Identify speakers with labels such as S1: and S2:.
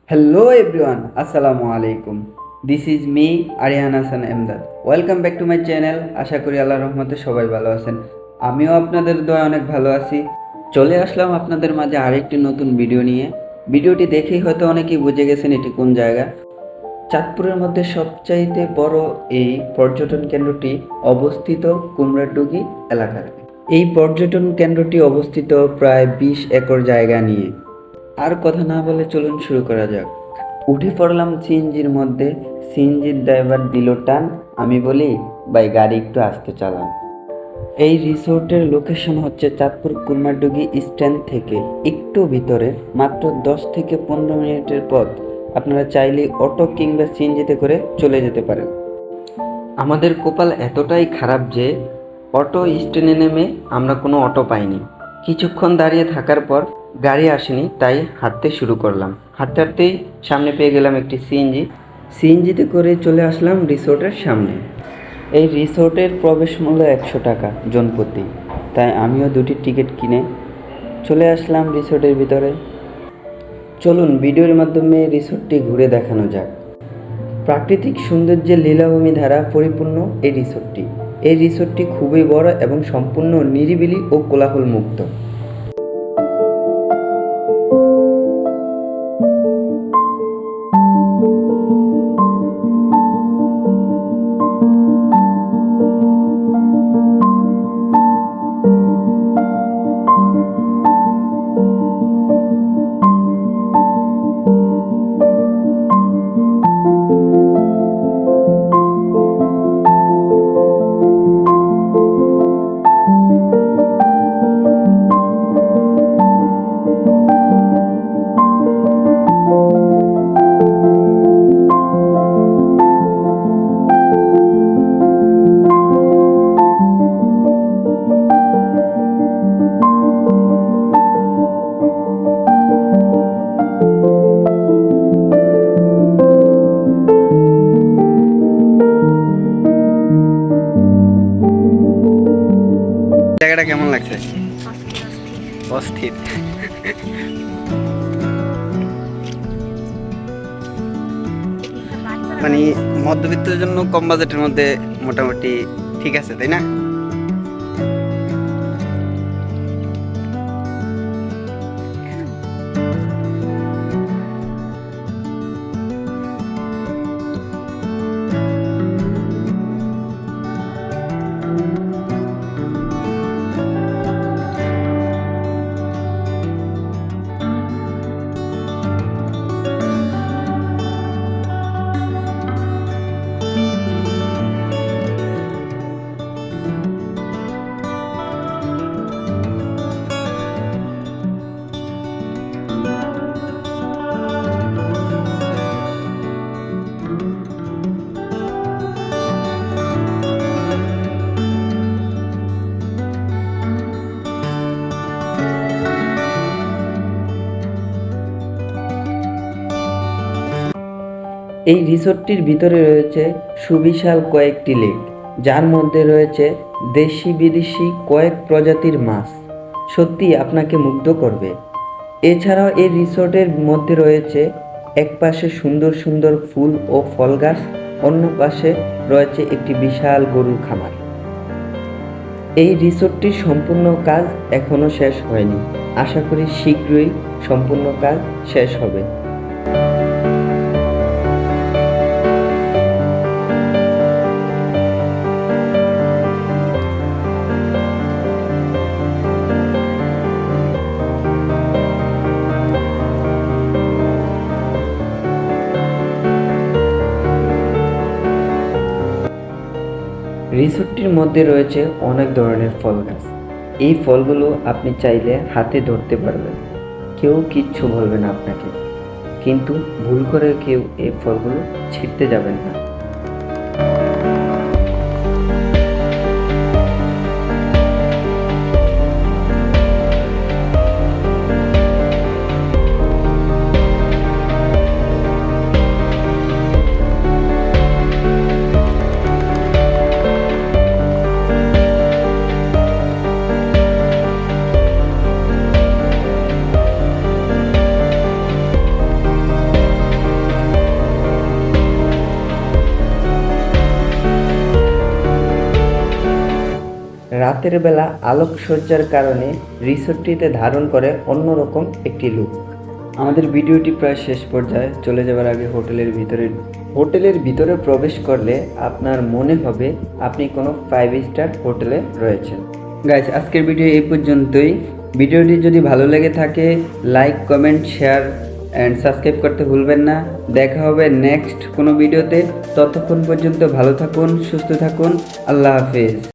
S1: Hello everyone, Assalamu alaikum. This is me, Aryan Hassan Emdad. Welcome back to my channel. আশা করি আল্লাহর রহমতে সবাই ভালো আছেন। আমিও আপনাদের দয়া অনেক ভালো আছি। চলে আসলাম আপনাদের মাঝে আরেকটি নতুন ভিডিও নিয়ে। ভিডিওটি দেখেই হয়তো অনেকেই বুঝে গেছেন এটি কোন জায়গা। চাঁদপুরের মধ্যে সবচাইতে বড় এই পর্যটন কেন্দ্রটি অবস্থিত কুমড়াডুগি এলাকায়। এই পর্যটন কেন্দ্রটি অবস্থিত প্রায় 20 একর জায়গা নিয়ে। আর কথা না বলে চলুন শুরু করা যাক। উঠে পড়লাম সিএনজির মধ্যে। সিএনজির ড্রাইভার দিল টান। আমি বলি, ভাই গাড়ি একটু আস্তে চালান। এই রিসোর্টের লোকেশন হচ্ছে চাঁদপুর কুরমাডুগি স্ট্যান্ড থেকে একটু ভিতরে, মাত্র 10 থেকে 15 মিনিটের পথ। আপনারা চাইলে অটো কিংবা সিএনজিতে করে চলে যেতে পারেন। আমাদের কপাল এতটাই খারাপ যে অটো স্ট্যান্ডে নেমে আমরা কোনো অটো পাইনি। কিছুক্ষণ দাঁড়িয়ে থাকার পর গাড়ি আসেনি, তাই হাঁটতে শুরু করলাম। হাঁটতে হাঁটতেই সামনে পেয়ে গেলাম একটি সিএনজি। সিএনজিতে করে চলে আসলাম রিসোর্টের সামনে। এই রিসোর্টের প্রবেশ মূল্য 100 টাকা জনপ্রতি, তাই আমিও দুটি টিকিট কিনে চলে আসলাম রিসোর্টের ভিতরে। চলুন ভিডিওর মাধ্যমে রিসোর্টটি ঘুরে দেখানো যাক। প্রাকৃতিক সৌন্দর্যের লীলাভূমি দ্বারা পরিপূর্ণ এই রিসোর্টটি। এই রিসোর্টটি খুবই বড় এবং সম্পূর্ণ নিরিবিলি ও কোলাহল মুক্ত। জায়গাটা কেমন লাগছে? অস্থির। মানে মধ্যবিত্তের জন্য কম বাজেটের মধ্যে মোটামুটি ঠিক আছে, তাই না? এই রিসোর্টটির ভিতরে রয়েছে সুবিশাল কয়েকটি লেক, যার মধ্যে রয়েছে দেশি বিদেশি কয়েক প্রজাতির মাছ। সত্যি আপনাকে মুগ্ধ করবে। এছাড়াও এই রিসোর্টের মধ্যে রয়েছে এক পাশে সুন্দর সুন্দর ফুল ও ফল গাছ, অন্য পাশে রয়েছে একটি বিশাল গরুর খামার। এই রিসোর্টটির সম্পূর্ণ কাজ এখনও শেষ হয়নি। আশা করি শীঘ্রই সম্পূর্ণ কাজ শেষ হবে। রিসোর্টটির মধ্যে রয়েছে অনেক ধরনের ফল গাছ। এই ফলগুলো আপনি চাইলে হাতে ধরতে পারবেন, কেউ কিচ্ছু বলবে না আপনাকে। কিন্তু ভুল করে কেউ এই ফলগুলো ছিঁড়তে যাবেন না। রাতের বেলা আলোকসজ্জার কারণে রিসোর্টটিতে ধারণ করে অন্যরকম একটি লুক। আমাদের ভিডিওটি প্রায় শেষ পর্যায়ে, চলে যাবার আগে হোটেলের ভিতরে প্রবেশ করলে আপনার মনে হবে আপনি কোনো 5 স্টার হোটেলে রয়েছেন। গাইস, আজকের ভিডিও এই পর্যন্তই। ভিডিওটি যদি ভালো লেগে থাকে like, comment, share and subscribe করতে ভুলবেন না। দেখা হবে নেক্সট কোনো ভিডিওতে। ততক্ষণ পর্যন্ত ভালো থাকুন, সুস্থ থাকুন। আল্লাহ হাফেজ।